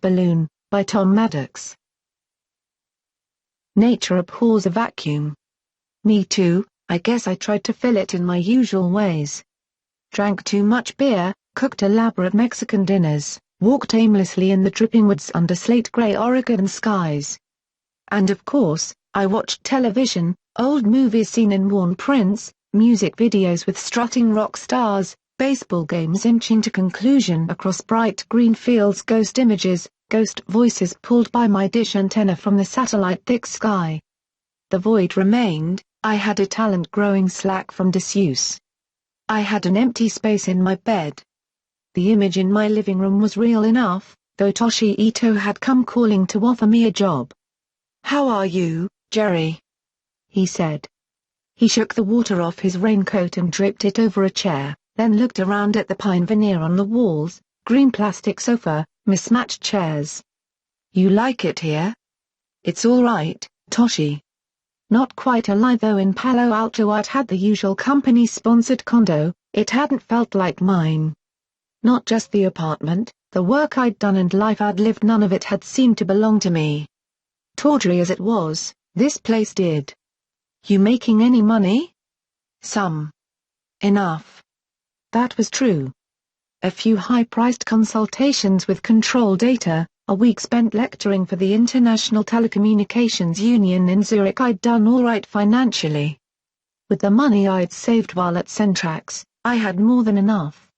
Balloon, by Tom Maddox. Nature abhors a vacuum. Me too, I guess I tried to fill it in my usual ways. Drank too much beer, cooked elaborate Mexican dinners, walked aimlessly in the dripping woods under slate-gray Oregon skies. And of course, I watched television, old movies seen in worn prints, music videos with strutting rock stars, baseball games inching to conclusion across bright green fields, ghost images, ghost voices pulled by my dish antenna from the satellite-thick sky. The void remained. I had a talent growing slack from disuse. I had an empty space in my bed. The image in my living room was real enough, though Toshi Ito had come calling to offer me a job. "How are you, Jerry?" he said. He shook the water off his raincoat and dripped it over a chair, then looked around at the pine veneer on the walls, green plastic sofa, mismatched chairs. "You like it here?" "It's all right, Toshi." Not quite a lie, though in Palo Alto I'd had the usual company-sponsored condo, it hadn't felt like mine. Not just the apartment, the work I'd done and life I'd lived, none of it had seemed to belong to me. Tawdry as it was, this place did. "You making any money?" "Some. Enough." That was true. A few high-priced consultations with control data, a week spent lecturing for the International Telecommunications Union in Zurich. I'd done all right financially. With the money I'd saved while at Centrax, I had more than enough.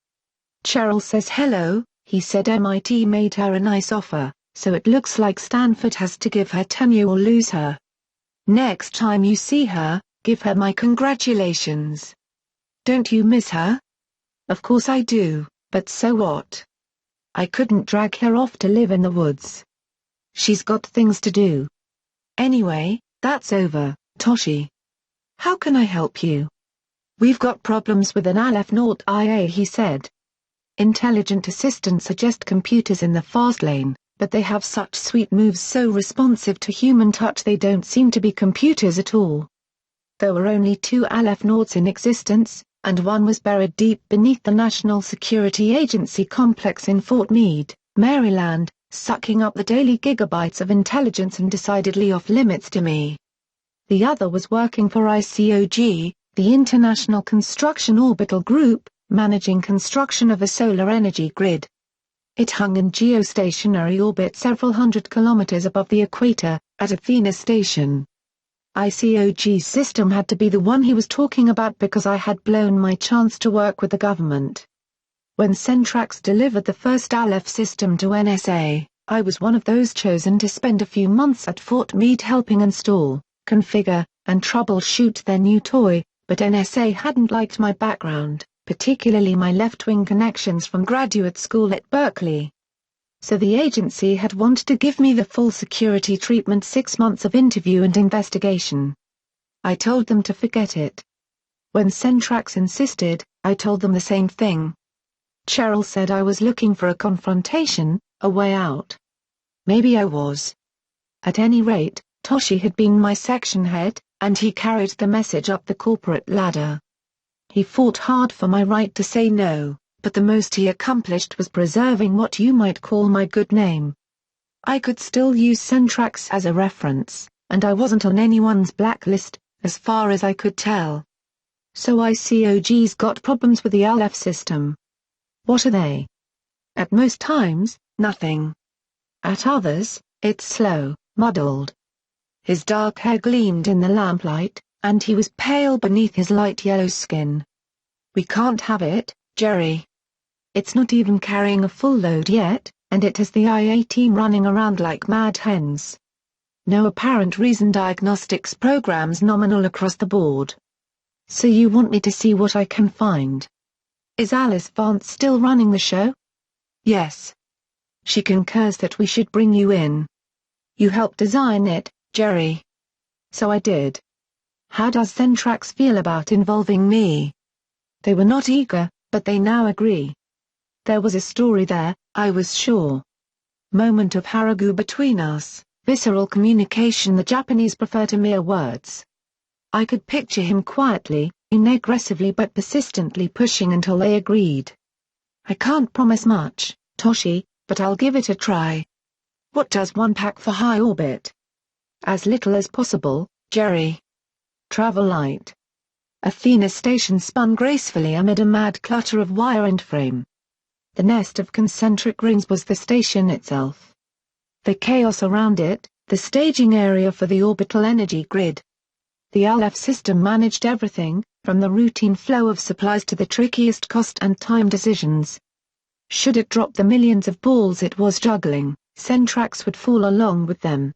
"Cheryl says hello," he said. "MIT made her a nice offer, so it looks like Stanford has to give her tenure or lose her. Next time you see her, give her my congratulations." "Don't you miss her?" "Of course I do, but so what? I couldn't drag her off to live in the woods. She's got things to do. Anyway, that's over, Toshi. How can I help you?" "We've got problems with an Aleph-Naught IA," he said. "Intelligent assistants are just computers in the fast lane, but they have such sweet moves, so responsive to human touch they don't seem to be computers at all. There were only 2 Aleph-Naughts in existence, and one was buried deep beneath the National Security Agency complex in Fort Meade, Maryland, sucking up the daily gigabytes of intelligence and decidedly off-limits to me. The other was working for ICOG, the International Construction Orbital Group, managing construction of a solar energy grid. It hung in geostationary orbit several hundred kilometers above the equator, at Athena Station. ICOG's system had to be the one he was talking about because I had blown my chance to work with the government. When Centrax delivered the first Aleph system to NSA, I was one of those chosen to spend a few months at Fort Meade helping install, configure, and troubleshoot their new toy, but NSA hadn't liked my background, particularly my left-wing connections from graduate school at Berkeley. So the agency had wanted to give me the full security treatment, 6 months of interview and investigation. I told them to forget it. When Centrax insisted, I told them the same thing. Cheryl said I was looking for a confrontation, a way out. Maybe I was. At any rate, Toshi had been my section head, and he carried the message up the corporate ladder. He fought hard for my right to say no, but the most he accomplished was preserving what you might call my good name. I could still use Centrax as a reference, and I wasn't on anyone's blacklist, as far as I could tell. So ICOG's got problems with the Aleph system. What are they? At most times, nothing. At others, it's slow, muddled. His dark hair gleamed in the lamplight, and he was pale beneath his light yellow skin. "We can't have it, Jerry. It's not even carrying a full load yet, and it has the IA team running around like mad hens. No apparent reason, diagnostics programs nominal across the board. So you want me to see what I can find? Is Alice Vance still running the show?" "Yes. She concurs that we should bring you in. You helped design it, Jerry." "So I did. How does Centrax feel about involving me?" They were not eager, but they now agree. There was a story there, I was sure. Moment of haragu between us, visceral communication the Japanese prefer to mere words. I could picture him quietly, inaggressively but persistently pushing until they agreed. "I can't promise much, Toshi, but I'll give it a try. What does one pack for high orbit? As little as possible, Jerry. Travel light. Athena station spun gracefully amid a mad clutter of wire and frame. The nest of concentric rings was the station itself. The chaos around it, the staging area for the orbital energy grid. The Aleph system managed everything, from the routine flow of supplies to the trickiest cost and time decisions. Should it drop the millions of balls it was juggling, Centrax would fall along with them.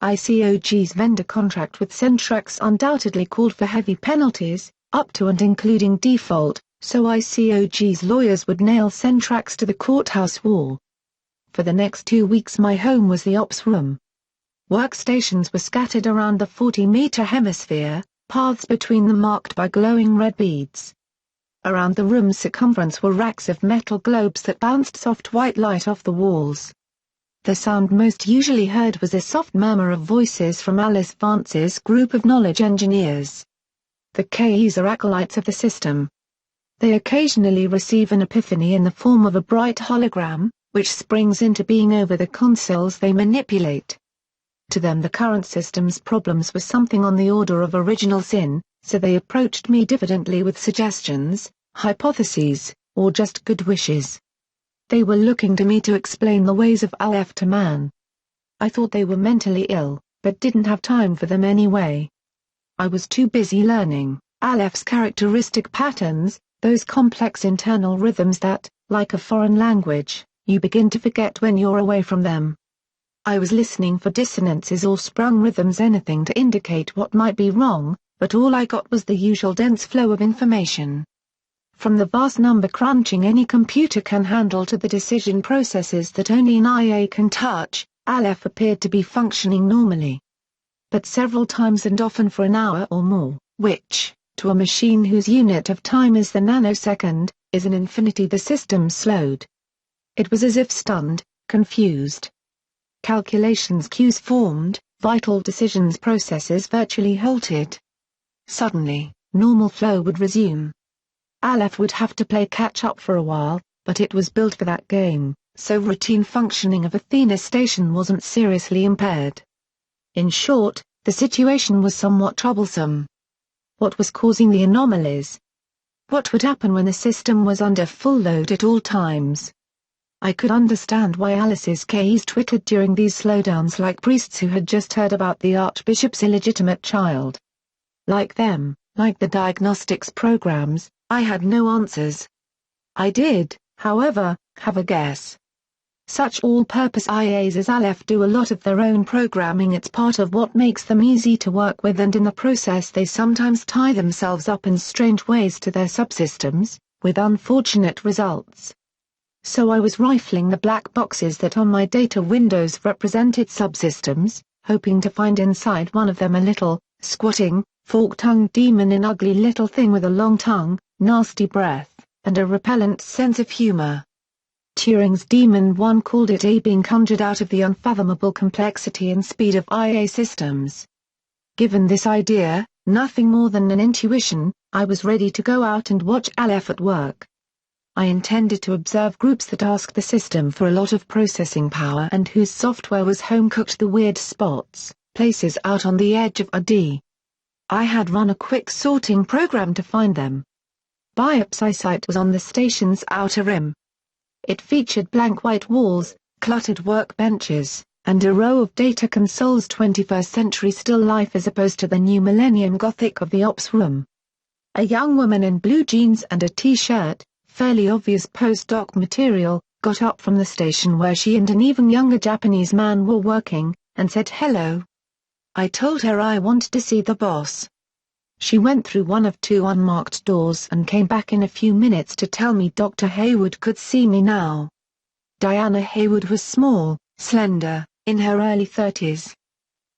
ICOG's vendor contract with Centrax undoubtedly called for heavy penalties, up to and including default, so ICOG's lawyers would nail Centrax to the courthouse wall. For the next 2 weeks my home was the ops room. Workstations were scattered around the 40-meter hemisphere, paths between them marked by glowing red beads. Around the room's circumference were racks of metal globes that bounced soft white light off the walls. The sound most usually heard was a soft murmur of voices from Alice Vance's group of knowledge engineers. The KEs are acolytes of the system. They occasionally receive an epiphany in the form of a bright hologram, which springs into being over the consoles they manipulate. To them the current system's problems were something on the order of original sin, so they approached me diffidently with suggestions, hypotheses, or just good wishes. They were looking to me to explain the ways of Aleph to man. I thought they were mentally ill, but didn't have time for them anyway. I was too busy learning Aleph's characteristic patterns, those complex internal rhythms that, like a foreign language, you begin to forget when you're away from them. I was listening for dissonances or sprung rhythms, anything to indicate what might be wrong, but all I got was the usual dense flow of information. From the vast number crunching any computer can handle to the decision processes that only an IA can touch, Aleph appeared to be functioning normally. But several times and often for an hour or more, which, to a machine whose unit of time is the nanosecond, is an infinity, the system slowed. It was as if stunned, confused. Calculations queues formed, vital decisions processes virtually halted. Suddenly, normal flow would resume. Aleph would have to play catch-up for a while, but it was built for that game, so routine functioning of Athena station wasn't seriously impaired. In short, the situation was somewhat troublesome. What was causing the anomalies? What would happen when the system was under full load at all times? I could understand why Alice's KEs twittered during these slowdowns like priests who had just heard about the Archbishop's illegitimate child. Like them, like the diagnostics programs, I had no answers. I did, however, have a guess. Such all-purpose IAs as Aleph do a lot of their own programming. It's part of what makes them easy to work with, and in the process they sometimes tie themselves up in strange ways to their subsystems, with unfortunate results. So I was rifling the black boxes that on my data windows represented subsystems, hoping to find inside one of them a little, squatting, fork-tongued demon, an ugly little thing with a long tongue, nasty breath, and a repellent sense of humor. Turing's Demon 1 called it a being conjured out of the unfathomable complexity and speed of IA systems. Given this idea, nothing more than an intuition, I was ready to go out and watch Aleph at work. I intended to observe groups that asked the system for a lot of processing power and whose software was home-cooked, the weird spots, places out on the edge of ID. I had run a quick sorting program to find them. Biopsy site was on the station's outer rim. It featured blank white walls, cluttered workbenches, and a row of data consoles, 21st century still life as opposed to the new millennium Gothic of the ops room. A young woman in blue jeans and a t-shirt, fairly obvious postdoc material, got up from the station where she and an even younger Japanese man were working, and said hello. I told her I wanted to see the boss. She went through one of 2 unmarked doors and came back in a few minutes to tell me Dr. Hayward could see me now. Diana Hayward was small, slender, in her early 30s.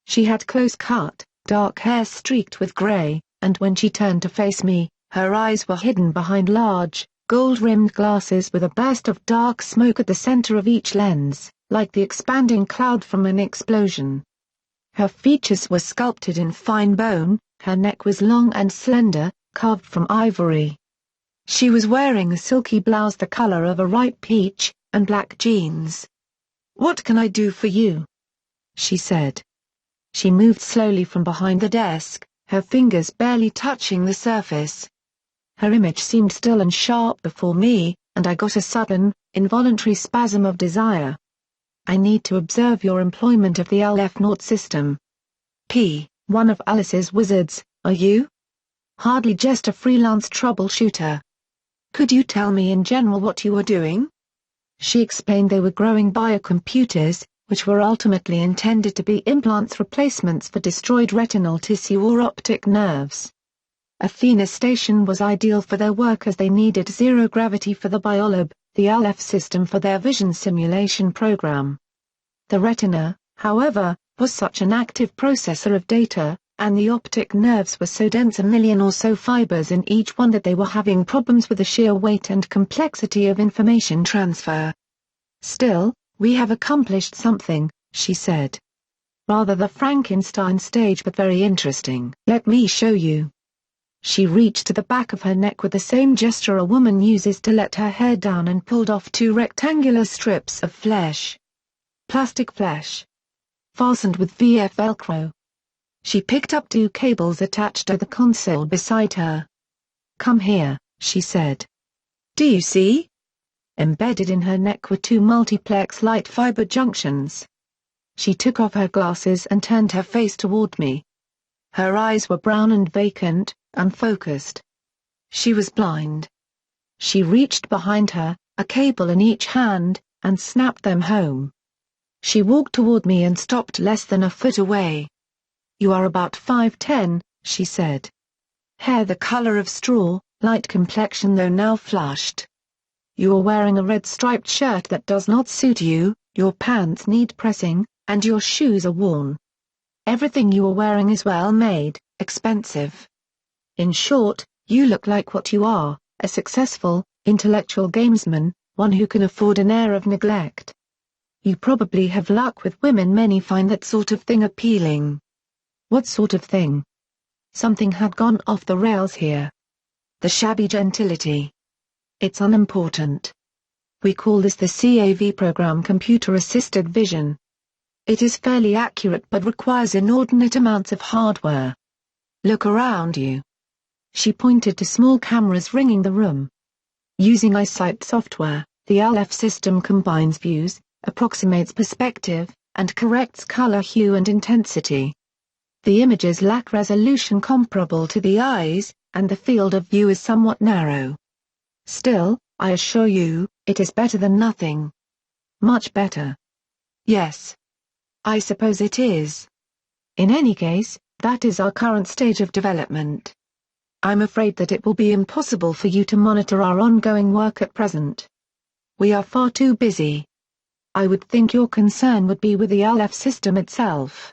She had close-cut, dark hair streaked with gray, and when she turned to face me, her eyes were hidden behind large, gold-rimmed glasses with a burst of dark smoke at the center of each lens, like the expanding cloud from an explosion. Her features were sculpted in fine bone, her neck was long and slender, carved from ivory. She was wearing a silky blouse the color of a ripe peach, and black jeans. "What can I do for you?" she said. She moved slowly from behind the desk, her fingers barely touching the surface. Her image seemed still and sharp before me, and I got a sudden, involuntary spasm of desire. "I need to observe your employment of the LF0 system." One of Alice's wizards, are you? "Hardly, just a freelance troubleshooter." "Could you tell me in general what you were doing?" She explained they were growing biocomputers, which were ultimately intended to be implants replacements for destroyed retinal tissue or optic nerves. Athena Station was ideal for their work as they needed zero gravity for the Biolab, the LF system for their vision simulation program. The retina, however, was such an active processor of data, and the optic nerves were so dense, a million or so fibers in each one, that they were having problems with the sheer weight and complexity of information transfer. "Still, we have accomplished something," she said. "Rather the Frankenstein stage, but very interesting. Let me show you." She reached to the back of her neck with the same gesture a woman uses to let her hair down and pulled off two rectangular strips of flesh. Plastic flesh. Fastened with VF Velcro. She picked up two cables attached to the console beside her. "Come here," she said. "Do you see?" Embedded in her neck were two multiplex light fiber junctions. She took off her glasses and turned her face toward me. Her eyes were brown and vacant, unfocused. She was blind. She reached behind her, a cable in each hand, and snapped them home. She walked toward me and stopped less than a foot away. "You are about 5'10", she said. "Hair the color of straw, light complexion though now flushed. You are wearing a red striped shirt that does not suit you, your pants need pressing, and your shoes are worn. Everything you are wearing is well made, expensive. In short, you look like what you are, a successful, intellectual gamesman, one who can afford an air of neglect. You probably have luck with women, many find that sort of thing appealing." "What sort of thing?" Something had gone off the rails here. "The shabby gentility. It's unimportant. We call this the CAV program, computer-assisted vision. It is fairly accurate but requires inordinate amounts of hardware. Look around you." She pointed to small cameras ringing the room. Using eyesight software, the LF system combines views, approximates perspective, and corrects color, hue and intensity. The images lack resolution comparable to the eyes, and the field of view is somewhat narrow. Still, I assure you, it is better than nothing. Much better. Yes. I suppose it is. In any case, that is our current stage of development. I'm afraid that it will be impossible for you to monitor our ongoing work at present. We are far too busy. I would think your concern would be with the LF system itself.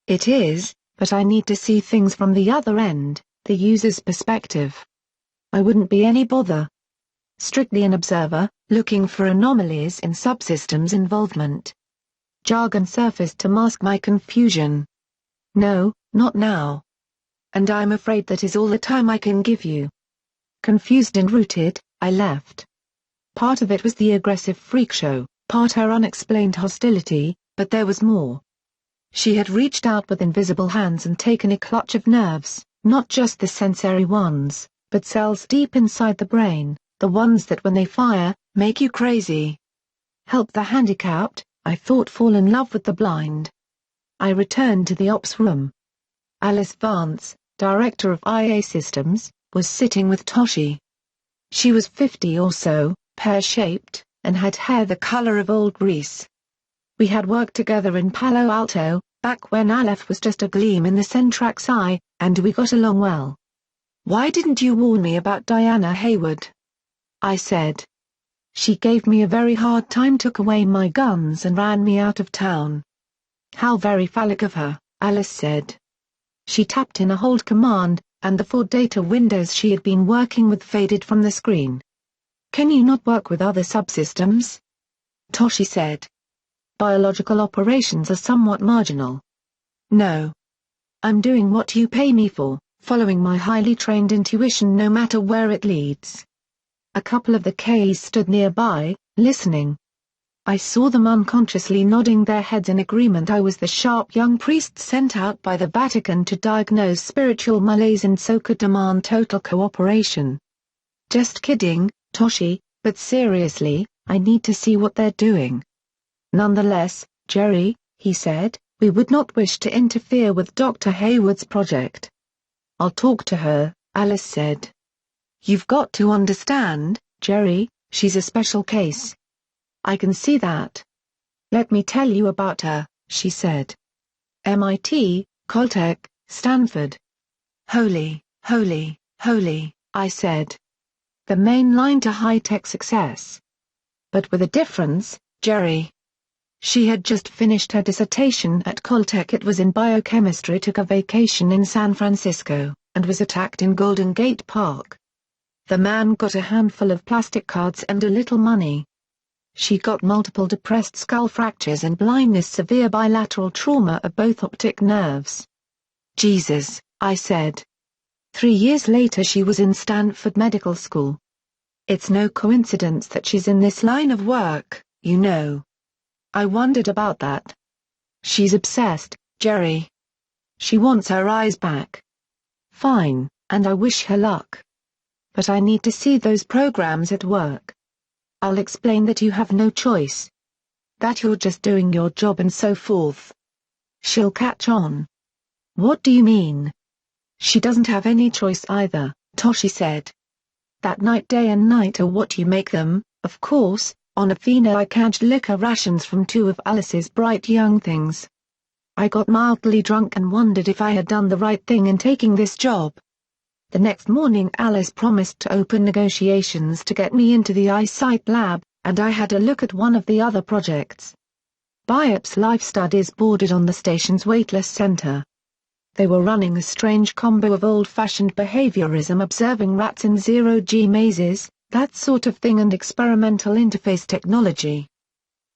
It is, but I need to see things from the other end, the user's perspective. I wouldn't be any bother. Strictly an observer, looking for anomalies in subsystems involvement. Jargon surfaced to mask my confusion. No, not now. And I'm afraid that is all the time I can give you. Confused and rooted, I left. Part of it was the aggressive freak show, part her unexplained hostility, but there was more. She had reached out with invisible hands and taken a clutch of nerves, not just the sensory ones, but cells deep inside the brain, the ones that when they fire, make you crazy. Help the handicapped, I thought, fall in love with the blind. I returned to the ops room. Alice Vance, director of IA Systems, was sitting with Toshi. She was 50 or so, pear-shaped, and had hair the color of old grease. We had worked together in Palo Alto, back when Aleph was just a gleam in the Centrax eye, and we got along well. "Why didn't you warn me about Diana Hayward?" I said. "She gave me a very hard time, took away my guns and ran me out of town." "How very phallic of her," Alice said. She tapped in a hold command, and the 4 data windows she had been working with faded from the screen. "Can you not work with other subsystems?" Toshi said. "Biological operations are somewhat marginal." "No. I'm doing what you pay me for, following my highly trained intuition no matter where it leads." A couple of the Ks stood nearby, listening. I saw them unconsciously nodding their heads in agreement. I was the sharp young priest sent out by the Vatican to diagnose spiritual malaise and so could demand total cooperation. Just kidding, Toshi, but seriously, I need to see what they're doing. Nonetheless, Jerry, he said, we would not wish to interfere with Dr. Hayward's project. I'll talk to her, Alice said. You've got to understand, Jerry, she's a special case. I can see that. Let me tell you about her, she said. MIT, Caltech, Stanford. Holy, holy, holy, I said. The main line to high-tech success. But with a difference, Jerry. She had just finished her dissertation at Caltech. It was in biochemistry. Took a vacation in San Francisco, and was attacked in Golden Gate Park. The man got a handful of plastic cards and a little money. She got multiple depressed skull fractures and blindness, severe bilateral trauma of both optic nerves. Jesus, I said. 3 years later she was in Stanford Medical School. It's no coincidence that she's in this line of work, you know. I wondered about that. She's obsessed, Jerry. She wants her eyes back. Fine, and I wish her luck. But I need to see those programs at work. I'll explain that you have no choice. That you're just doing your job and so forth. She'll catch on. What do you mean? She doesn't have any choice either, Toshi said. That night, day and night are what you make them, of course. On Athena I cadged liquor rations from 2 of Alice's bright young things. I got mildly drunk and wondered if I had done the right thing in taking this job. The next morning Alice promised to open negotiations to get me into the eyesight lab, and I had a look at one of the other projects. Biops Life Studies bordered on the station's weightless center. They were running a strange combo of old-fashioned behaviorism, observing rats in zero-G mazes, that sort of thing, and experimental interface technology.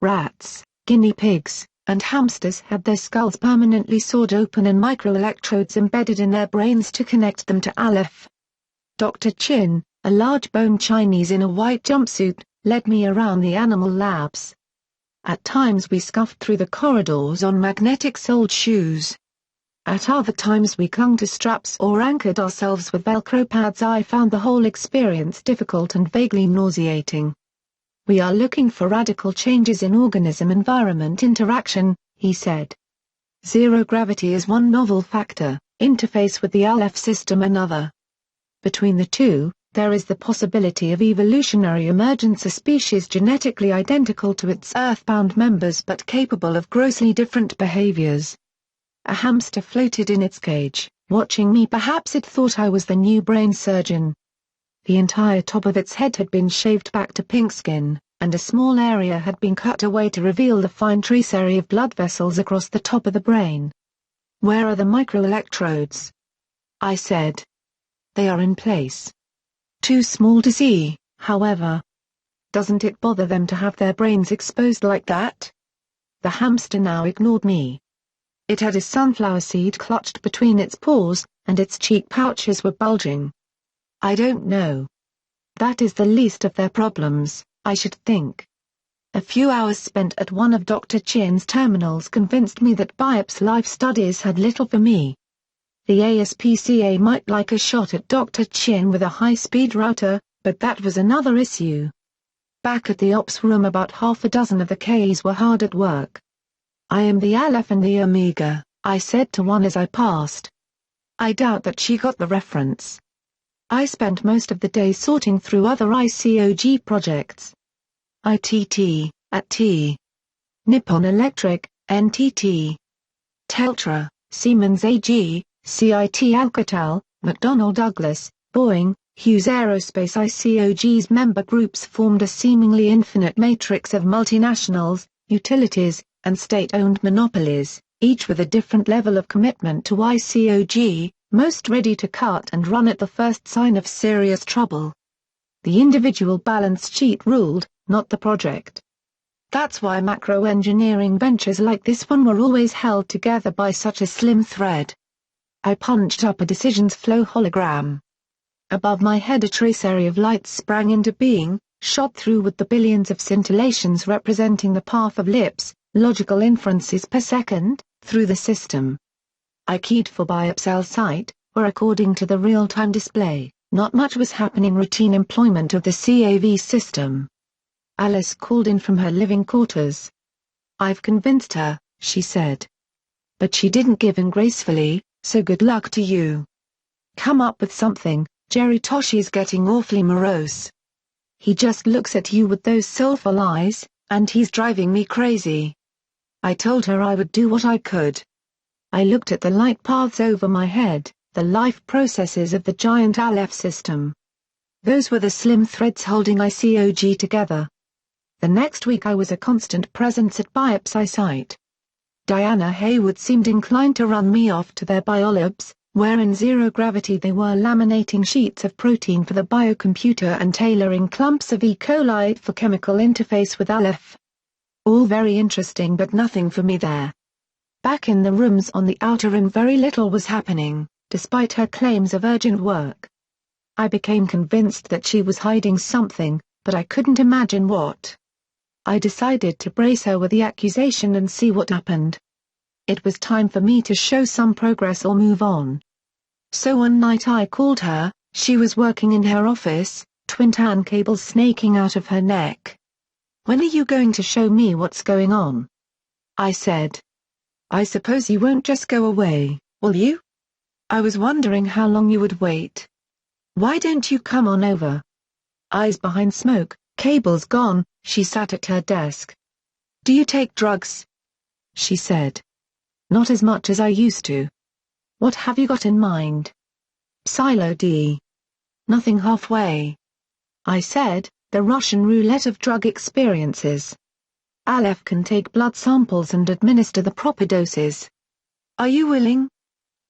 Rats, guinea pigs, and hamsters had their skulls permanently sawed open and microelectrodes embedded in their brains to connect them to Aleph. Dr. Chin, a large-boned Chinese in a white jumpsuit, led me around the animal labs. At times we scuffed through the corridors on magnetic-soled shoes. At other times we clung to straps or anchored ourselves with Velcro pads. I found the whole experience difficult and vaguely nauseating. We are looking for radical changes in organism-environment interaction, he said. Zero gravity is one novel factor, interface with the Aleph system another. Between the two, there is the possibility of evolutionary emergence, a species genetically identical to its earthbound members but capable of grossly different behaviors. A hamster floated in its cage, watching me. Perhaps it thought I was the new brain surgeon. The entire top of its head had been shaved back to pink skin, and a small area had been cut away to reveal the fine tracery of blood vessels across the top of the brain. Where are the microelectrodes? I said. They are in place. Too small to see, however. Doesn't it bother them to have their brains exposed like that? The hamster now ignored me. It had a sunflower seed clutched between its paws, and its cheek pouches were bulging. I don't know. That is the least of their problems, I should think. A few hours spent at one of Dr. Chin's terminals convinced me that Biops Life Studies had little for me. The ASPCA might like a shot at Dr. Chin with a high-speed router, but that was another issue. Back at the ops room about half a dozen of the Ks were hard at work. I am the Aleph and the Omega, I said to one as I passed. I doubt that she got the reference. I spent most of the day sorting through other ICOG projects. ITT, at T. Nippon Electric, NTT. Teltra, Siemens AG, CIT Alcatel, McDonnell Douglas, Boeing, Hughes Aerospace. ICOG's member groups formed a seemingly infinite matrix of multinationals, utilities, and state-owned monopolies, each with a different level of commitment to ICOG, most ready to cut and run at the first sign of serious trouble. The individual balance sheet ruled, not the project. That's why macro-engineering ventures like this one were always held together by such a slim thread. I punched up a decisions flow hologram. Above my head a tracery of lights sprang into being, shot through with the billions of scintillations representing the path of lips, logical inferences per second, through the system. I keyed for biopsal site, where according to the real-time display, not much was happening. Routine employment of the CAV system. Alice called in from her living quarters. "I've convinced her," she said. "But she didn't give in gracefully, so good luck to you. Come up with something, Jerry. Toshi's getting awfully morose. He just looks at you with those soulful eyes, and he's driving me crazy." I told her I would do what I could. I looked at the light paths over my head, the life processes of the giant Aleph system. Those were the slim threads holding ICOG together. The next week I was a constant presence at biopsy site. Diana Haywood seemed inclined to run me off to their biolabs, where in zero gravity they were laminating sheets of protein for the biocomputer and tailoring clumps of E. coli for chemical interface with Aleph. All very interesting, but nothing for me there. Back in the rooms on the outer rim very little was happening, despite her claims of urgent work. I became convinced that she was hiding something, but I couldn't imagine what. I decided to brace her with the accusation and see what happened. It was time for me to show some progress or move on. So one night I called her. She was working in her office, twin tan cables snaking out of her neck. "When are you going to show me what's going on?" I said. "I suppose you won't just go away, will you? I was wondering how long you would wait. Why don't you come on over?" Eyes behind smoke, cables gone, she sat at her desk. "Do you take drugs?" she said. "Not as much as I used to." "What have you got in mind?" "Psilo D." "Nothing halfway." I said, "The Russian roulette of drug experiences. Aleph can take blood samples and administer the proper doses. Are you willing?"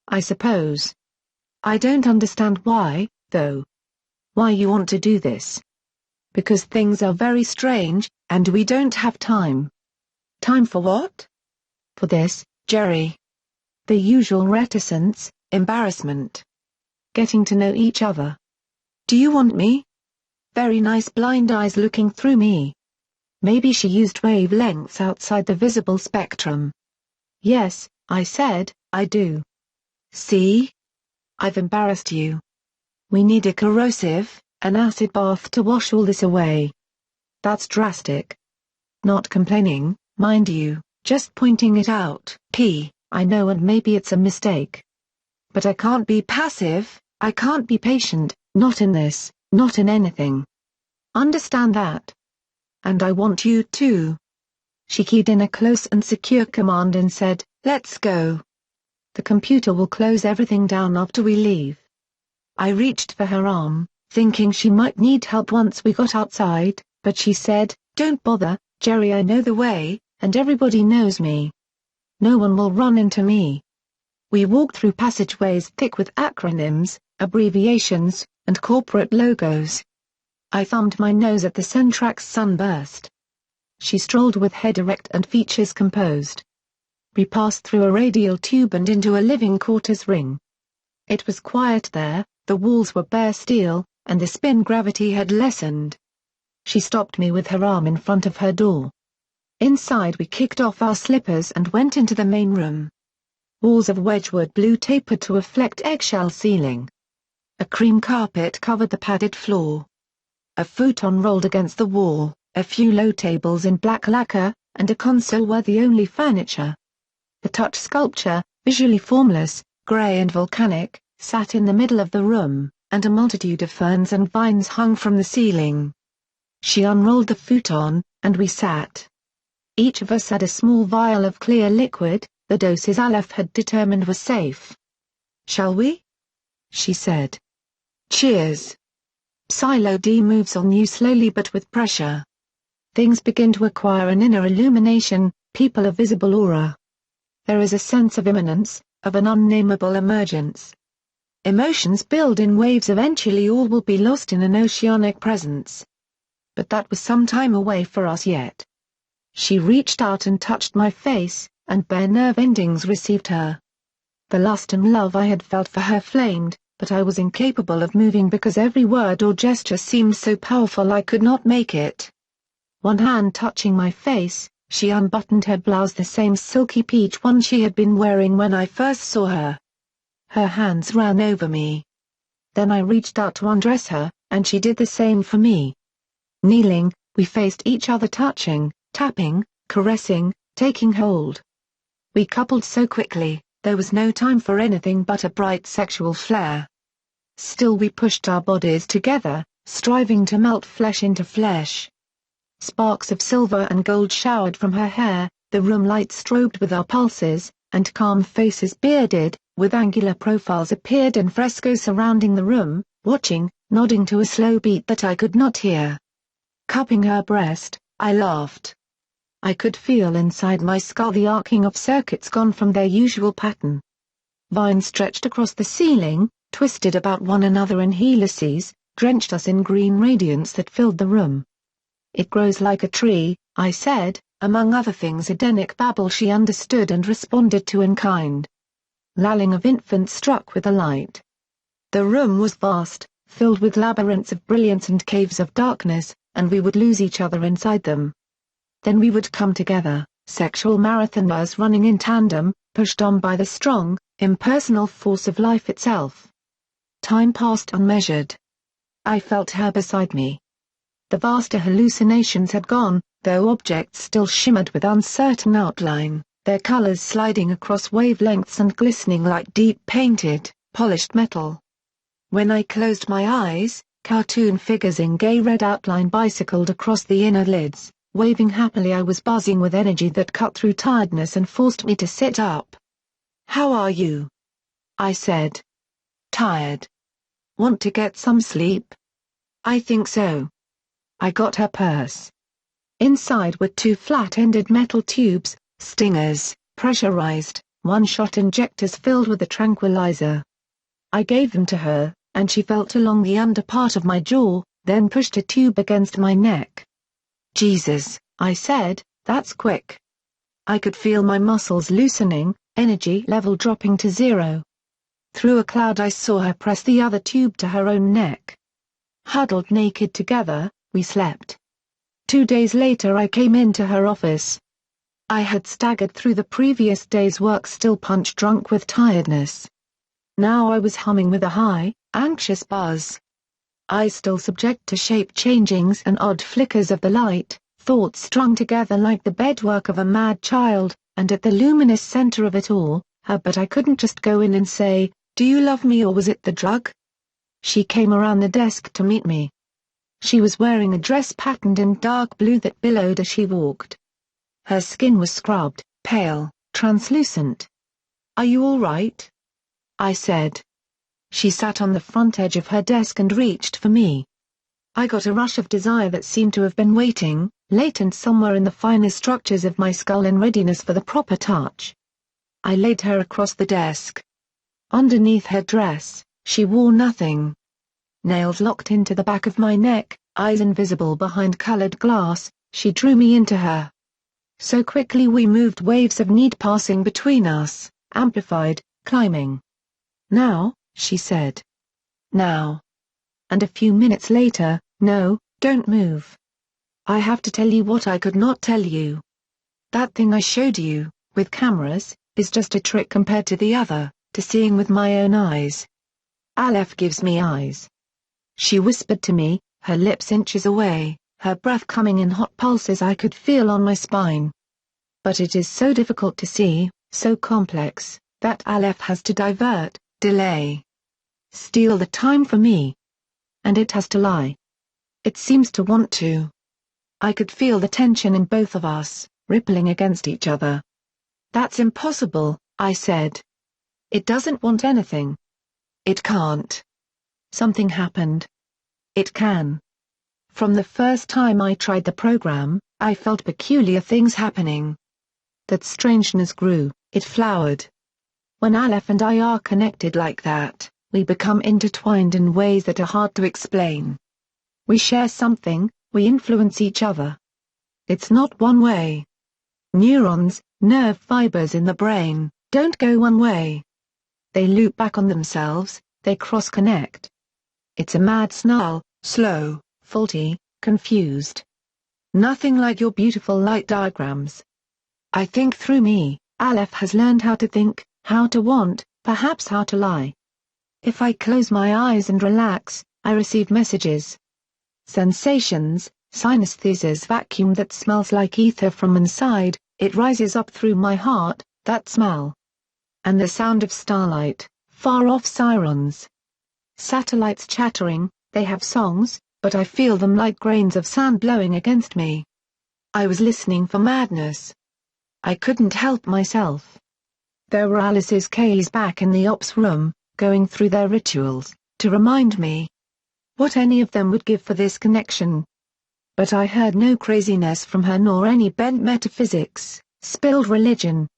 "I suppose. I don't understand why, though." "Why you want to do this?" "Because things are very strange, and we don't have time." "Time for what?" "For this, Jerry." The usual reticence, embarrassment. Getting to know each other. "Do you want me?" Very nice blind eyes looking through me. Maybe she used wavelengths outside the visible spectrum. "Yes," I said, "I do." "See? I've embarrassed you. We need a corrosive, an acid bath to wash all this away." "That's drastic." "Not complaining, mind you, just pointing it out. I know, and maybe it's a mistake. But I can't be passive, I can't be patient, not in this, not in anything. Understand that? And I want you to." She keyed in a close and secure command and said, "Let's go. The computer will close everything down after we leave." I reached for her arm, thinking she might need help once we got outside, but she said, "Don't bother, Jerry, I know the way, and everybody knows me. No one will run into me." We walked through passageways thick with acronyms, abbreviations, and corporate logos. I thumbed my nose at the Centrax sunburst. She strolled with head erect and features composed. We passed through a radial tube and into a living quarters ring. It was quiet there, the walls were bare steel, and the spin gravity had lessened. She stopped me with her arm in front of her door. Inside we kicked off our slippers and went into the main room. Walls of Wedgwood blue tapered to a flecked eggshell ceiling. A cream carpet covered the padded floor. A futon rolled against the wall, a few low tables in black lacquer, and a console were the only furniture. The touch sculpture, visually formless, grey and volcanic, sat in the middle of the room, and a multitude of ferns and vines hung from the ceiling. She unrolled the futon, and we sat. Each of us had a small vial of clear liquid, the doses Aleph had determined were safe. "Shall we?" she said. "Cheers." Psilo D moves on you slowly but with pressure. Things begin to acquire an inner illumination, people a visible aura. There is a sense of imminence, of an unnameable emergence. Emotions build in waves, eventually all will be lost in an oceanic presence. But that was some time away for us yet. She reached out and touched my face, and bare nerve endings received her. The lust and love I had felt for her flamed, but I was incapable of moving because every word or gesture seemed so powerful I could not make it. One hand touching my face, she unbuttoned her blouse, the same silky peach one she had been wearing when I first saw her. Her hands ran over me. Then I reached out to undress her, and she did the same for me. Kneeling, we faced each other, touching, tapping, caressing, taking hold. We coupled so quickly, there was no time for anything but a bright sexual flare. Still we pushed our bodies together, striving to melt flesh into flesh. Sparks of silver and gold showered from her hair, the room light strobed with our pulses, and calm faces bearded, with angular profiles appeared in fresco surrounding the room, watching, nodding to a slow beat that I could not hear. Cupping her breast, I laughed. I could feel inside my skull the arcing of circuits gone from their usual pattern. Vines stretched across the ceiling, twisted about one another in helices, drenched us in green radiance that filled the room. "It grows like a tree," I said, among other things Edenic babble she understood and responded to in kind. Lalling of infants struck with the light. The room was vast, filled with labyrinths of brilliance and caves of darkness, and we would lose each other inside them. Then we would come together, sexual marathoners running in tandem, pushed on by the strong, impersonal force of life itself. Time passed unmeasured. I felt her beside me. The vaster hallucinations had gone, though objects still shimmered with uncertain outline, their colors sliding across wavelengths and glistening like deep painted, polished metal. When I closed my eyes, cartoon figures in gay red outline bicycled across the inner lids. Waving happily, I was buzzing with energy that cut through tiredness and forced me to sit up. "How are you?" I said. "Tired. Want to get some sleep?" "I think so." I got her purse. Inside were two flat-ended metal tubes, stingers, pressurized, one-shot injectors filled with a tranquilizer. I gave them to her, and she felt along the under part of my jaw, then pushed a tube against my neck. "Jesus," I said, "that's quick." I could feel my muscles loosening, energy level dropping to zero. Through a cloud I saw her press the other tube to her own neck. Huddled naked together, we slept. 2 days later I came into her office. I had staggered through the previous day's work, still punch-drunk with tiredness. Now I was humming with a high, anxious buzz. Eyes still subject to shape-changings and odd flickers of the light, thoughts strung together like the bedwork of a mad child, and at the luminous center of it all, her. But I couldn't just go in and say, "Do you love me?" or was it the drug? She came around the desk to meet me. She was wearing a dress patterned in dark blue that billowed as she walked. Her skin was scrubbed, pale, translucent. "Are you all right?" I said. She sat on the front edge of her desk and reached for me. I got a rush of desire that seemed to have been waiting, latent somewhere in the finer structures of my skull in readiness for the proper touch. I laid her across the desk. Underneath her dress, she wore nothing. Nails locked into the back of my neck, eyes invisible behind colored glass, she drew me into her. So quickly we moved, waves of need passing between us, amplified, climbing. "Now," she said. "Now." And a few minutes later, "No, don't move. I have to tell you what I could not tell you. That thing I showed you, with cameras, is just a trick compared to the other, to seeing with my own eyes. Aleph gives me eyes." She whispered to me, her lips inches away, her breath coming in hot pulses I could feel on my spine. "But it is so difficult to see, so complex, that Aleph has to divert, delay, steal the time for me. And it has to lie. It seems to want to." I could feel the tension in both of us, rippling against each other. "That's impossible," I said. "It doesn't want anything. It can't. Something happened. It can." From the first time I tried the program, I felt peculiar things happening. That strangeness grew, it flowered. When Aleph and I are connected like that, we become intertwined in ways that are hard to explain. We share something, we influence each other. It's not one way. Neurons, nerve fibers in the brain, don't go one way. They loop back on themselves, they cross-connect. It's a mad snarl, slow, faulty, confused. Nothing like your beautiful light diagrams. I think through me, Aleph has learned how to think, how to want, perhaps how to lie. If I close my eyes and relax, I receive messages. Sensations, synesthesis vacuum that smells like ether from inside, it rises up through my heart, that smell. And the sound of starlight, far-off sirens. Satellites chattering, they have songs, but I feel them like grains of sand blowing against me. I was listening for madness. I couldn't help myself. There were Alice's keys back in the ops room, going through their rituals, to remind me what any of them would give for this connection. But I heard no craziness from her nor any bent metaphysics, spilled religion.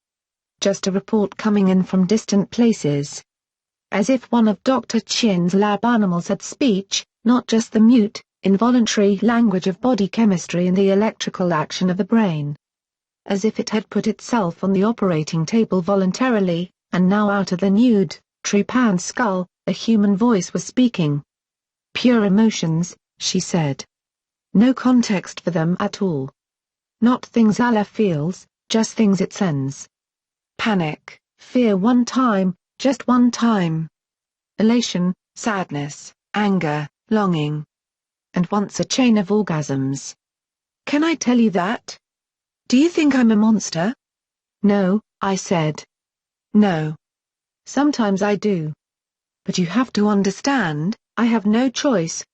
Just a report coming in from distant places. As if one of Dr. Chin's lab animals had speech, not just the mute, involuntary language of body chemistry and the electrical action of the brain. As if it had put itself on the operating table voluntarily, and now out of the nude, trepaned skull, a human voice was speaking. Pure emotions, she said. No context for them at all. Not things Aleph feels, just things it sends. Panic, fear one time, just one time. Elation, sadness, anger, longing. And once a chain of orgasms. Can I tell you that? Do you think I'm a monster? No, I said. No. Sometimes I do. But you have to understand, I have no choice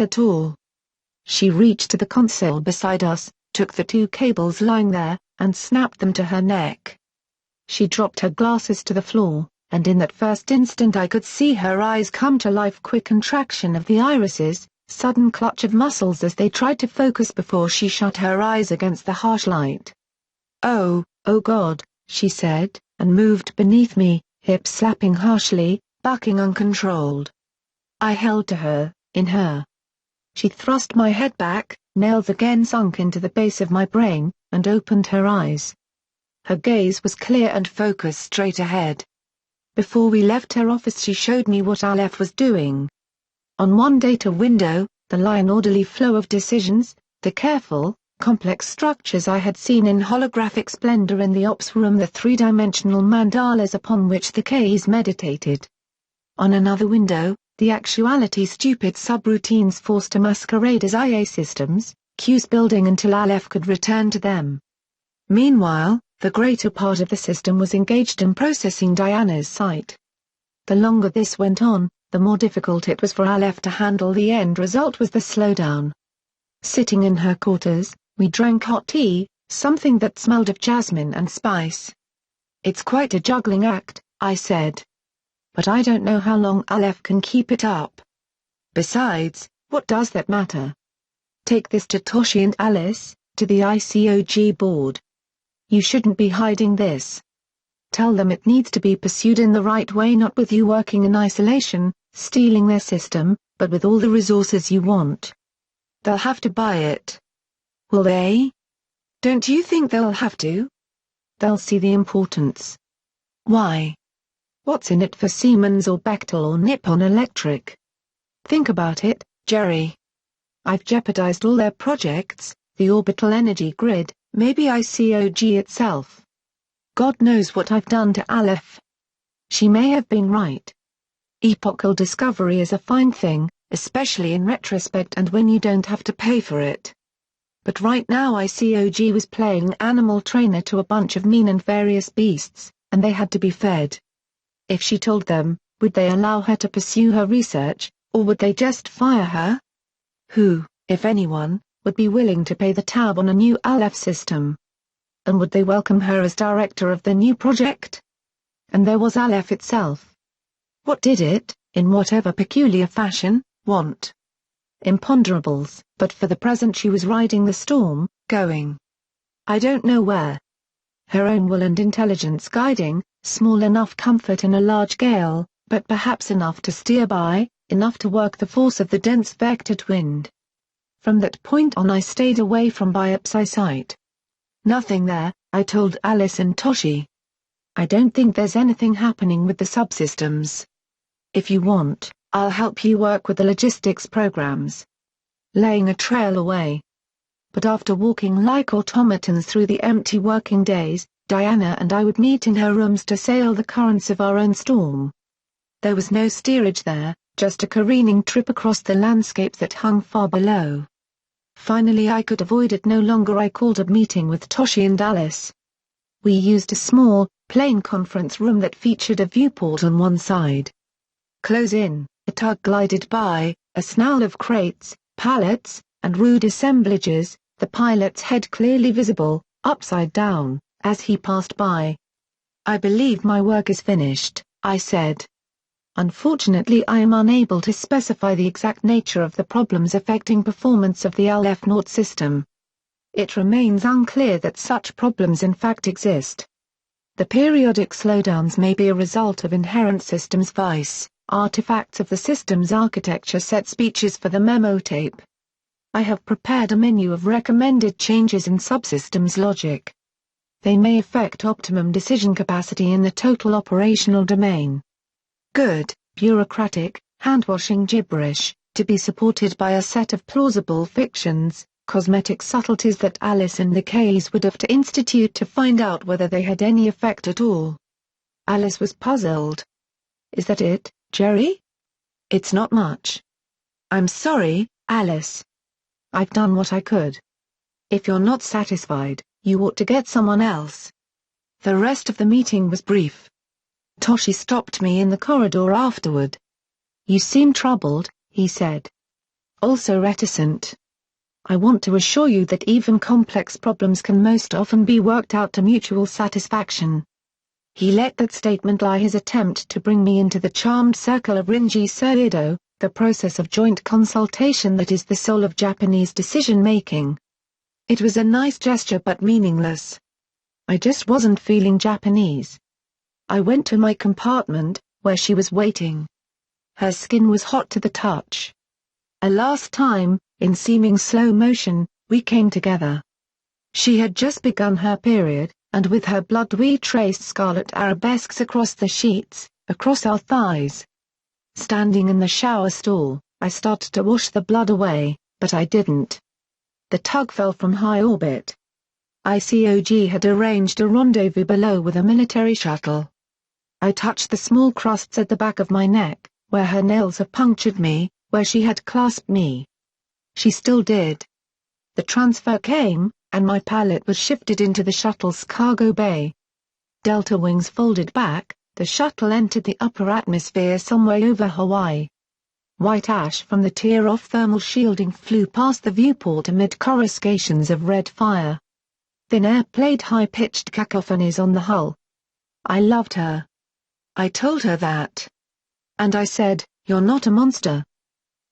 at all. She reached to the console beside us, took the two cables lying there, and snapped them to her neck. She dropped her glasses to the floor, and in that first instant I could see her eyes come to life, quick contraction of the irises, sudden clutch of muscles as they tried to focus before she shut her eyes against the harsh light. Oh God, she said, and moved beneath me, hips slapping harshly, bucking uncontrolled. I held to her, in her. She thrust my head back, nails again sunk into the base of my brain, and opened her eyes. Her gaze was clear and focused straight ahead. Before we left her office she showed me what Aleph was doing. On one data window, the line orderly flow of decisions, the careful, complex structures I had seen in holographic splendor in the ops room, the three-dimensional mandalas upon which the Ks meditated. On another window, the actuality stupid subroutines forced to masquerade as IA systems, queues building until Aleph could return to them. Meanwhile, the greater part of the system was engaged in processing Diana's sight. The longer this went on, the more difficult it was for Aleph to handle. The end result was the slowdown. Sitting in her quarters, we drank hot tea, something that smelled of jasmine and spice. It's quite a juggling act, I said. But I don't know how long Aleph can keep it up. Besides, what does that matter? Take this to Toshi and Alice, to the ICOG board. You shouldn't be hiding this. Tell them it needs to be pursued in the right way, not with you working in isolation, stealing their system, but with all the resources you want. They'll have to buy it. Will they? Don't you think they'll have to? They'll see the importance. Why? What's in it for Siemens or Bechtel or Nippon Electric? Think about it, Jerry. I've jeopardized all their projects, the orbital energy grid, maybe ICOG itself. God knows what I've done to Aleph. She may have been right. Epochal discovery is a fine thing, especially in retrospect and when you don't have to pay for it. But right now ICOG was playing animal trainer to a bunch of mean and various beasts, and they had to be fed. If she told them, would they allow her to pursue her research, or would they just fire her? Who, if anyone, would be willing to pay the tab on a new Aleph system? And would they welcome her as director of the new project? And there was Aleph itself. What did it, in whatever peculiar fashion, want? Imponderables, but for the present she was riding the storm, going. I don't know where. Her own will and intelligence guiding, small enough comfort in a large gale, but perhaps enough to steer by, enough to work the force of the dense vectored wind. From that point on I stayed away from biopsy site. Nothing there, I told Alice and Toshi. I don't think there's anything happening with the subsystems. If you want, I'll help you work with the logistics programs. Laying a trail away. But after walking like automatons through the empty working days, Diana and I would meet in her rooms to sail the currents of our own storm. There was no steerage there, just a careening trip across the landscape that hung far below. Finally I could avoid it no longer. I called a meeting with Toshi and Alice. We used a small, plain conference room that featured a viewport on one side. Close in, a tug glided by, a snarl of crates, pallets, and rude assemblages, the pilot's head clearly visible, upside down, as he passed by. "I believe my work is finished," I said. "Unfortunately I am unable to specify the exact nature of the problems affecting performance of the LF-0 system. It remains unclear that such problems in fact exist. The periodic slowdowns may be a result of inherent systems vice, artifacts of the system's architecture." Set speeches for the memo tape. I have prepared a menu of recommended changes in subsystems logic. They may affect optimum decision capacity in the total operational domain. Good, bureaucratic, hand-washing gibberish, to be supported by a set of plausible fictions, cosmetic subtleties that Alice and the Kays would have to institute to find out whether they had any effect at all. Alice was puzzled. "Is that it, Jerry?" "It's not much." "I'm sorry, Alice. I've done what I could. If you're not satisfied, you ought to get someone else." The rest of the meeting was brief. Toshi stopped me in the corridor afterward. "You seem troubled," he said. "Also reticent. I want to assure you that even complex problems can most often be worked out to mutual satisfaction." He let that statement lie. His attempt to bring me into the charmed circle of Rinji Suido, the process of joint consultation that is the soul of Japanese decision-making. It was a nice gesture but meaningless. I just wasn't feeling Japanese. I went to my compartment, where she was waiting. Her skin was hot to the touch. A last time, in seeming slow motion, we came together. She had just begun her period, and with her blood we traced scarlet arabesques across the sheets, across our thighs. Standing in the shower stall, I started to wash the blood away, but I didn't. The tug fell from high orbit. ICOG had arranged a rendezvous below with a military shuttle. I touched the small crusts at the back of my neck, where her nails had punctured me, where she had clasped me. She still did. The transfer came, and my pallet was shifted into the shuttle's cargo bay. Delta wings folded back, the shuttle entered the upper atmosphere somewhere over Hawaii. White ash from the tear-off thermal shielding flew past the viewport amid coruscations of red fire. Thin air played high-pitched cacophonies on the hull. I loved her. I told her that. And I said, "You're not a monster.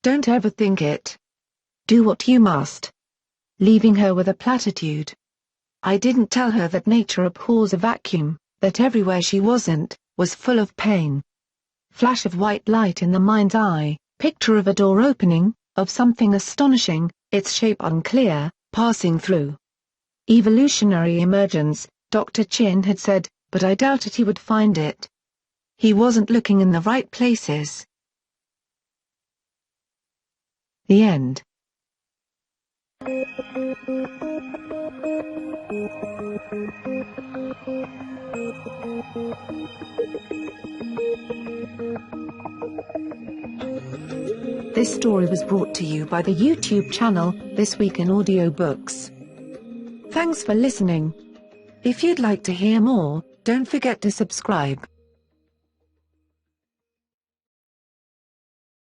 Don't ever think it. Do what you must." Leaving her with a platitude. I didn't tell her that nature abhors a vacuum, that everywhere she wasn't, was full of pain. Flash of white light in the mind's eye, picture of a door opening, of something astonishing, its shape unclear, passing through. Evolutionary emergence, Dr. Chin had said, but I doubted he would find it. He wasn't looking in the right places. The end. This story was brought to you by the YouTube channel, This Week in Audiobooks. Thanks for listening. If you'd like to hear more, don't forget to subscribe.